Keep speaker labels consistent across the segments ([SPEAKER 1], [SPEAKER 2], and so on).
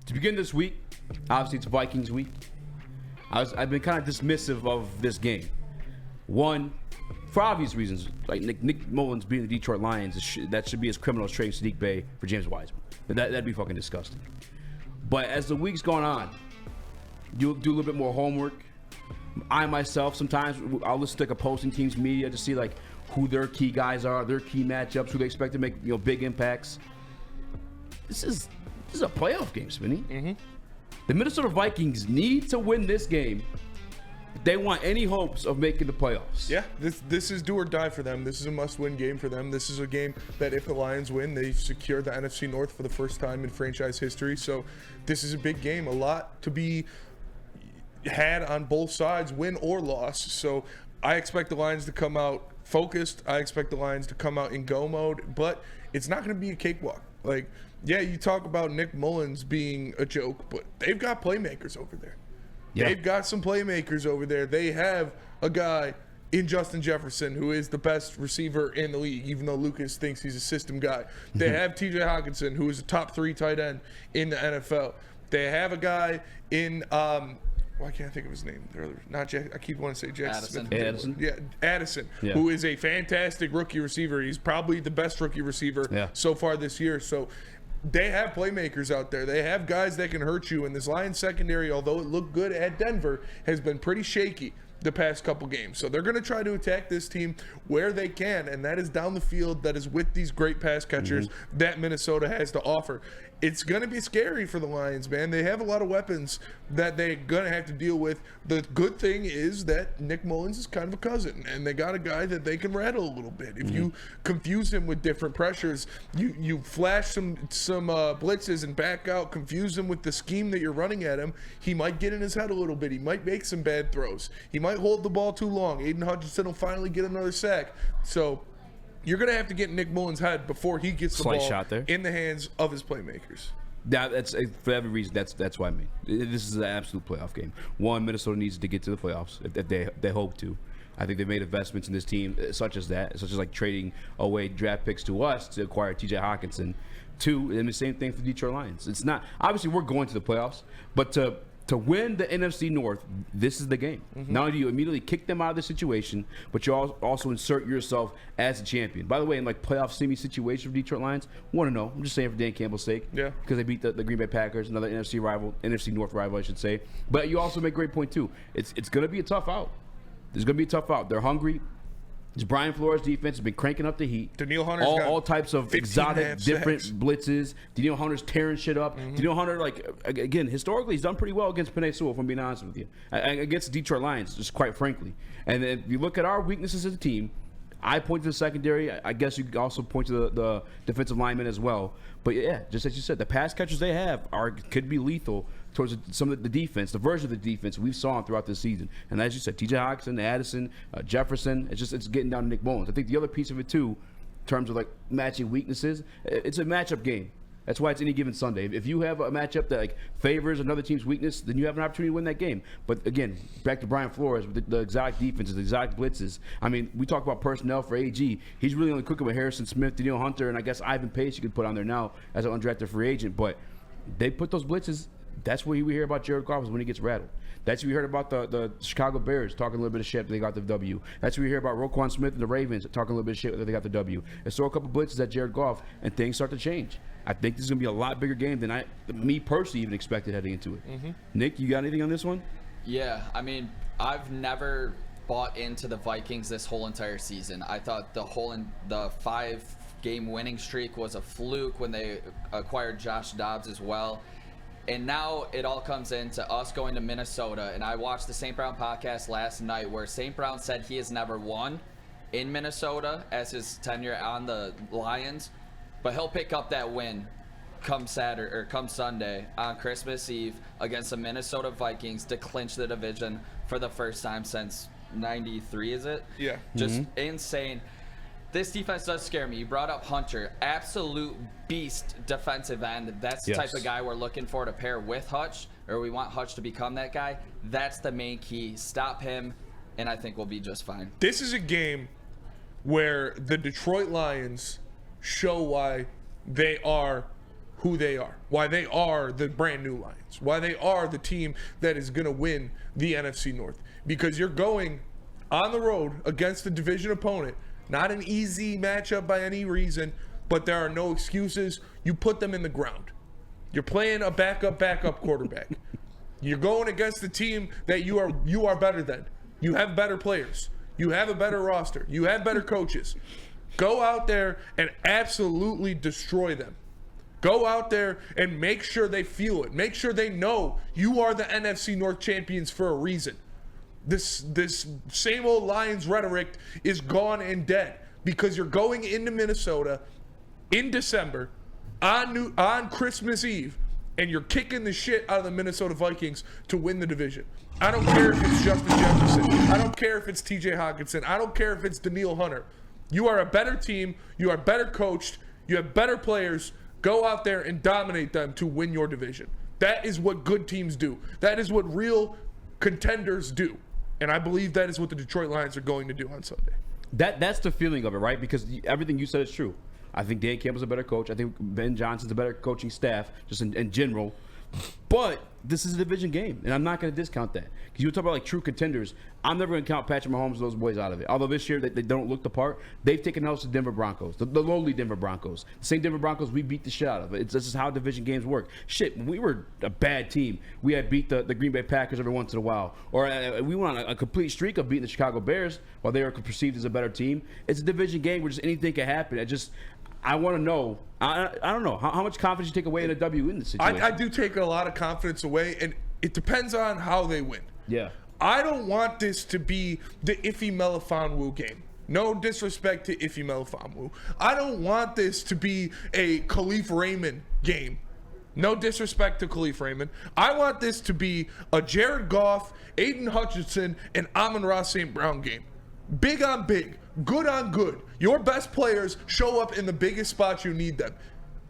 [SPEAKER 1] To begin this week, obviously it's Vikings week. I've been kind of dismissive of this game. One, for obvious reasons, like Nick Mullins being the Detroit Lions, that should be as criminal as trading Sadiq Bey for James Wiseman. That'd be fucking disgusting. But as the week's going on, you'll do a little bit more homework. I myself, sometimes I'll listen to like opposing teams' media to see like who their key guys are, their key matchups, who they expect to make big impacts. This is a playoff game, Spinny. Mm-hmm. The Minnesota Vikings need to win this game if they want any hopes of making the playoffs.
[SPEAKER 2] Yeah, this is do or die for them. This is a must-win game for them. This is a game that if the Lions win, they secure the NFC North for the first time in franchise history. So this is a big game, a lot to be had on both sides, win or loss. So I expect the Lions to come out focused. I expect the Lions to come out in go mode, but it's not going to be a cakewalk. Like, yeah, you talk about Nick Mullins being a joke, but they've got playmakers over there. Yeah. They've got some playmakers over there. They have a guy in Justin Jefferson who is the best receiver in the league, even though Lucas thinks he's a system guy. They have TJ Hawkinson, who is a top 3 tight end in the NFL. They have a guy in why can't I think of his name? Not Jack. I keep wanting to say Jackson Smith.
[SPEAKER 1] Addison.
[SPEAKER 2] Yeah, Addison, who is a fantastic rookie receiver. He's probably the best rookie receiver so far this year. So they have playmakers out there. They have guys that can hurt you. And this Lions secondary, although it looked good at Denver, has been pretty shaky the past couple games. So they're going to try to attack this team where they can, and that is down the field, that is with these great pass catchers that Minnesota has to offer. It's going to be scary for the Lions, man. They have a lot of weapons that they're going to have to deal with. The good thing is that Nick Mullins is kind of a cousin, and they got a guy that they can rattle a little bit. If you confuse him with different pressures, you flash some blitzes and back out, confuse him with the scheme that you're running at him, he might get in his head a little bit. He might make some bad throws. He might hold the ball too long. Aiden Hutchinson will finally get another sack. So you're going to have to get in Nick Mullins' head before he gets the ball in the hands of his playmakers.
[SPEAKER 1] That's for every reason. That's what I mean. This is an absolute playoff game. One, Minnesota needs to get to the playoffs if they hope to. I think they've made investments in this team such as like trading away draft picks to us to acquire TJ Hawkinson. Two, and the same thing for the Detroit Lions. It's not, obviously we're going to the playoffs, but to win the NFC North, this is the game. Not only do you immediately kick them out of the situation, but you also insert yourself as a champion. By the way, in like playoff semi-situation for Detroit Lions, 1-0. I'm just saying for Dan Campbell's sake. Yeah. Because they beat the Green Bay Packers, another NFC North rival, I should say. But you also make a great point, too. It's going to be a tough out. It's going to be a tough out. They're hungry. This Brian Flores defense has been cranking up the heat.
[SPEAKER 2] Danielle Hunter's
[SPEAKER 1] all types of exotic, different blitzes. Danielle Hunter's tearing shit up. Danielle Hunter, like, again, historically, he's done pretty well against Penei Sewell, if I'm being honest with you. Against the Detroit Lions, just quite frankly. And if you look at our weaknesses as a team, I point to the secondary. I guess you could also point to the defensive linemen as well. But yeah, just as you said, the pass catchers they have could be lethal towards some of the defense, the version of the defense we've saw throughout this season. And as you said, TJ Hawkinson, Addison, Jefferson, it's getting down to Nick Mullins. I think the other piece of it too, in terms of like matching weaknesses, it's a matchup game. That's why it's any given Sunday. If you have a matchup that like favors another team's weakness, then you have an opportunity to win that game. But again, back to Brian Flores with the exotic defenses, the exotic blitzes. I mean, we talk about personnel for AG. He's really only cooking with Harrison Smith, Danielle Hunter, and I guess Ivan Pace you could put on there now as an undrafted free agent. But they put those blitzes. That's where we hear about Jared Goff is when he gets rattled. That's what we heard about the Chicago Bears talking a little bit of shit, but they got the W. That's what we hear about Roquan Smith and the Ravens talking a little bit of shit, but they got the W. And throw a couple blitzes at Jared Goff, and things start to change. I think this is going to be a lot bigger game than me personally even expected heading into it. Nick, you got anything on this one?
[SPEAKER 3] Yeah, I mean, I've never bought into the Vikings this whole entire season. I thought the 5-game winning streak was a fluke when they acquired Josh Dobbs as well. And now it all comes into us going to Minnesota. And I watched the St. Brown podcast last night where St. Brown said he has never won in Minnesota as his tenure on the Lions. But he'll pick up that win come Saturday or come Sunday on Christmas Eve against the Minnesota Vikings to clinch the division for the first time since 93, is it?
[SPEAKER 2] Yeah.
[SPEAKER 3] Just insane. This defense does scare me. You brought up Hunter, absolute beast defensive end. That's the type of guy we're looking for to pair with Hutch, or we want Hutch to become that guy. That's the main key. Stop him, and I think we'll be just fine.
[SPEAKER 2] This is a game where the Detroit Lions show why they are who they are, why they are the brand new Lions, why they are the team that is going to win the NFC North. Because you're going on the road against a division opponent, not an easy matchup by any reason, but there are no excuses. You put them in the ground. You're playing a backup quarterback. You're going against a team that you are better than. You have better players. You have a better roster. You have better coaches. Go out there and absolutely destroy them. Go out there and make sure they feel it. Make sure they know you are the NFC North champions for a reason. This same old Lions rhetoric is gone and dead because you're going into Minnesota in December on Christmas Eve, and you're kicking the shit out of the Minnesota Vikings to win the division. I don't care if it's Justin Jefferson. I don't care if it's TJ Hockenson. I don't care if it's Danielle Hunter. You are a better team. You are better coached. You have better players. Go out there and dominate them to win your division. That is what good teams do. That is what real contenders do. And I believe that is what the Detroit Lions are going to do on Sunday.
[SPEAKER 1] That's the feeling of it, right? Because everything you said is true. I think Dan Campbell's a better coach. I think Ben Johnson's a better coaching staff, just in general. But this is a division game, and I'm not going to discount that. Because you talk about like true contenders, I'm never going to count Patrick Mahomes and those boys out of it. Although this year they don't look the part, they've taken house to Denver Broncos, the lowly Denver Broncos. The same Denver Broncos we beat the shit out of. This is how division games work. Shit, when we were a bad team, we had beat the Green Bay Packers every once in a while. Or we went on a complete streak of beating the Chicago Bears while they were perceived as a better team. It's a division game where just anything can happen. I want to know. I don't know how much confidence you take away in a W in this situation.
[SPEAKER 2] I do take a lot of confidence away, and it depends on how they win.
[SPEAKER 1] Yeah.
[SPEAKER 2] I don't want this to be the Iffy Melifonwu game. No disrespect to Iffy Melifonwu. I don't want this to be a Khalif Raymond game. No disrespect to Khalif Raymond. I want this to be a Jared Goff, Aiden Hutchinson, and Amon-Ra St. Brown game. Big on big, good on good. Your best players show up in the biggest spots you need them.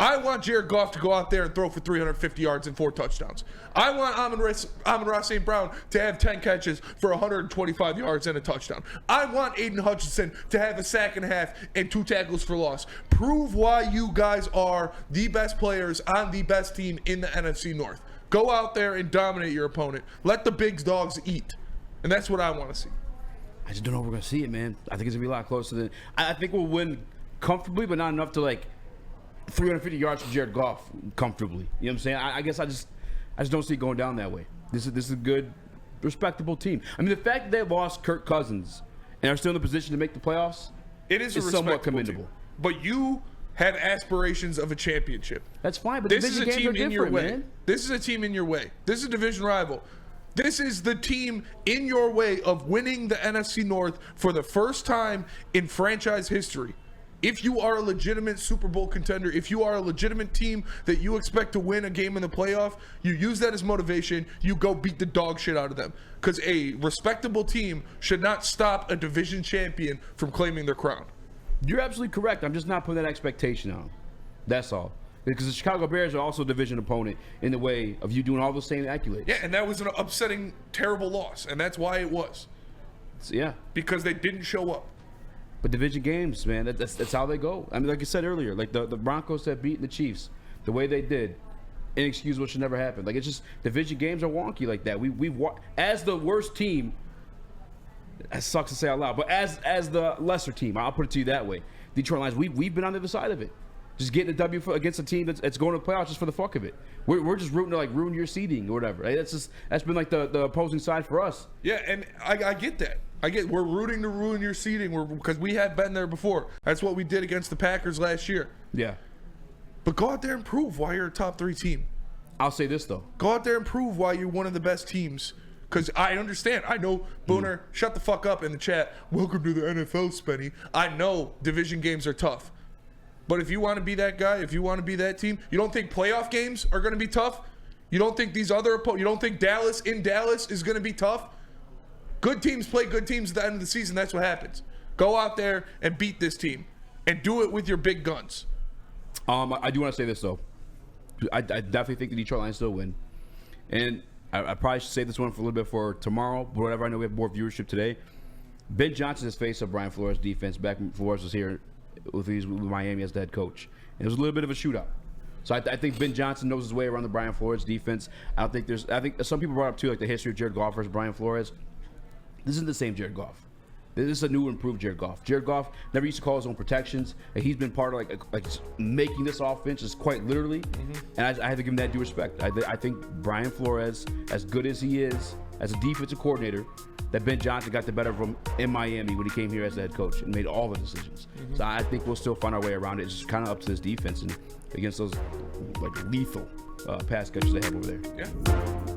[SPEAKER 2] I want Jared Goff to go out there and throw for 350 yards and 4 touchdowns. I want Amon-Ra St. Brown to have 10 catches for 125 yards and a touchdown. I want Aiden Hutchinson to have a sack and a half and 2 tackles for loss. Prove why you guys are the best players on the best team in the NFC North. Go out there and dominate your opponent. Let the big dogs eat. And that's what I want to see.
[SPEAKER 1] I just don't know if we're going to see it, man. I think it's going to be a lot closer than... I think we'll win comfortably, but not enough to, 350 yards from Jared Goff comfortably. You know what I'm saying? I guess I just don't see it going down that way. This is a good, respectable team. I mean, the fact that they lost Kirk Cousins and are still in the position to make the playoffs,
[SPEAKER 2] it is somewhat commendable. Team. But you have aspirations of a championship.
[SPEAKER 1] That's fine, but
[SPEAKER 2] this is a team in your way.
[SPEAKER 1] Man.
[SPEAKER 2] This is a team in your way. This is a division rival. This is the team in your way of winning the NFC North for the first time in franchise history. If you are a legitimate Super Bowl contender, if you are a legitimate team that you expect to win a game in the playoff, you use that as motivation. You go beat the dog shit out of them. Because a respectable team should not stop a division champion from claiming their crown.
[SPEAKER 1] You're absolutely correct. I'm just not putting that expectation on. That's all. Because the Chicago Bears are also a division opponent in the way of you doing all those same accolades.
[SPEAKER 2] Yeah, and that was an upsetting, terrible loss. And that's why it was.
[SPEAKER 1] Yeah.
[SPEAKER 2] Because they didn't show up.
[SPEAKER 1] But division games, man, that's how they go. I mean, like I said earlier, like the Broncos have beaten the Chiefs the way they did, inexcusable should never happen. Like, it's just division games are wonky like that. We've as the worst team. That sucks to say out loud, but as the lesser team, I'll put it to you that way. Detroit Lions, we've been on the other side of it, just getting a W against a team that's going to the playoffs just for the fuck of it. We're just rooting to ruin your seeding or whatever. Right? That's been like the opposing side for us.
[SPEAKER 2] Yeah, and I get that. We're rooting to ruin your seeding because we have been there before. That's what we did against the Packers last year.
[SPEAKER 1] Yeah.
[SPEAKER 2] But go out there and prove why you're a top 3 team.
[SPEAKER 1] I'll say this, though.
[SPEAKER 2] Go out there and prove why you're one of the best teams. Because I understand. I know, Booner, shut the fuck up in the chat. Welcome to the NFL, Spenny. I know division games are tough. But if you want to be that guy, if you want to be that team, you don't think playoff games are going to be tough? You don't think you don't think Dallas is going to be tough? Good teams play good teams at the end of the season. That's what happens. Go out there and beat this team. And do it with your big guns.
[SPEAKER 1] I do want to say this, though. I definitely think the Detroit Lions still win. And I probably should save this one for a little bit for tomorrow. But whatever, I know we have more viewership today. Ben Johnson has faced up Brian Flores' defense back when Flores was here with Miami as the head coach. And it was a little bit of a shootout. So I think Ben Johnson knows his way around the Brian Flores defense. I think some people brought up too, like the history of Jared Goff versus Brian Flores. This isn't the same Jared Goff. This is a new, improved Jared Goff. Jared Goff never used to call his own protections, and he's been part of like making this offense, just quite literally. And I have to give him that due respect. I think Brian Flores, as good as he is as a defensive coordinator, that Ben Johnson got the better of him in Miami when he came here as the head coach and made all the decisions. So I think we'll still find our way around it. It's just kind of up to this defense and against those like lethal pass catchers they have over there.
[SPEAKER 2] Yeah.